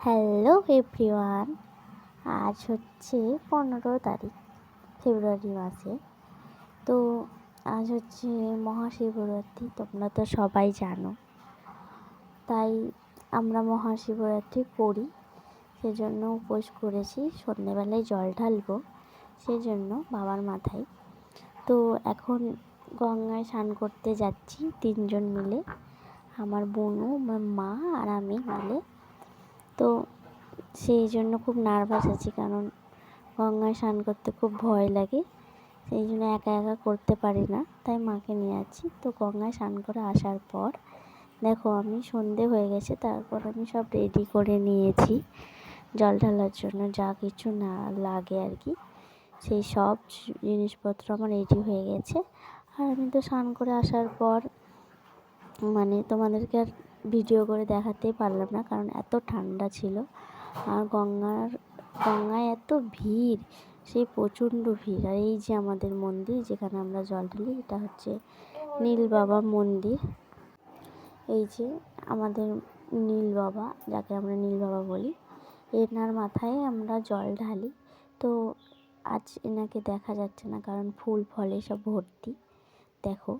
Hello everyone, আজ হচ্ছে 15 তারিখ ফেব্রুয়ারি মাসে। তো আজ হচ্ছে মহাশিবরাত্রি, তোমরা তো সবাই জানো। তাই আমরা মহাশিবরাত্রি করি, সেজন্য উপোস করেছি। সন্ধ্যেবেলায় জল ঢালবো সেজন্য বাবার মাথায়। তো এখন গঙ্গায় স্নান করতে যাচ্ছি 3জন মিলে, আমার বোনু, আমার মা আর আমি মিলে। তো সেই জন্য খুব নার্ভাস আছি, কারণ গঙ্গায় স্নান করতে খুব ভয় লাগে। সেই জন্য একা একা করতে পারি না, তাই মাকে নিয়ে আছি। তো গঙ্গায় স্নান করে আসার পর দেখো আমি সন্ধে হয়ে গেছে, তারপর আমি সব রেডি করে নিয়েছি জল ঢালার জন্য যা কিছু না লাগে আর কি, সেই সব জিনিসপত্র আমার রেডি হয়ে গেছে। আর আমি তো স্নান করে আসার পর তোমাদেরকে আর ভিডিও করে দেখাতেই পারলাম না, কারণ এত ঠান্ডা ছিল। আর গঙ্গায় এত ভিড়, সেই প্রচণ্ড ভিড়। আর এই যে আমাদের মন্দির, যেখানে আমরা জল ঢালি, এটা হচ্ছে নীল বাবা মন্দির। এই যে আমাদের নীল বাবা, যাকে আমরা নীল বাবা বলি, এনার মাথায় আমরা জল ঢালি। তো আজ এনাকে দেখা যাচ্ছে না, কারণ ফুল ফলে সব ভর্তি, দেখো।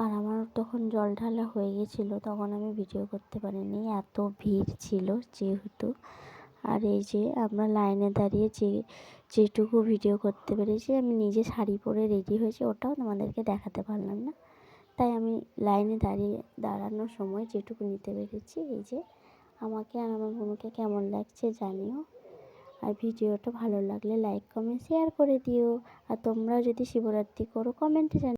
আর আমার তখন জল ঢালা হয়ে গেছিলো, তখন আমি ভিডিও করতে পারিনি, এত ভিড় ছিল যেহেতু। আর এই যে আমরা লাইনে দাঁড়িয়ে যেটুকু ভিডিও করতে পেরেছি, আমি নিজে শাড়ি পরে রেডি হয়েছি, ওটাও তোমাদেরকে দেখাতে পারলাম না। তাই আমি লাইনে দাঁড়ানোর সময় যেটুকু নিতে পেরেছি। এই যে আমাকে আর আমার বোনকে কেমন লাগছে জানিও। আর ভিডিওটা ভালো লাগলে লাইক কমেন্ট শেয়ার করে দিও। আর তোমরাও যদি শিবরাত্রি করো, কমেন্টে জানিও।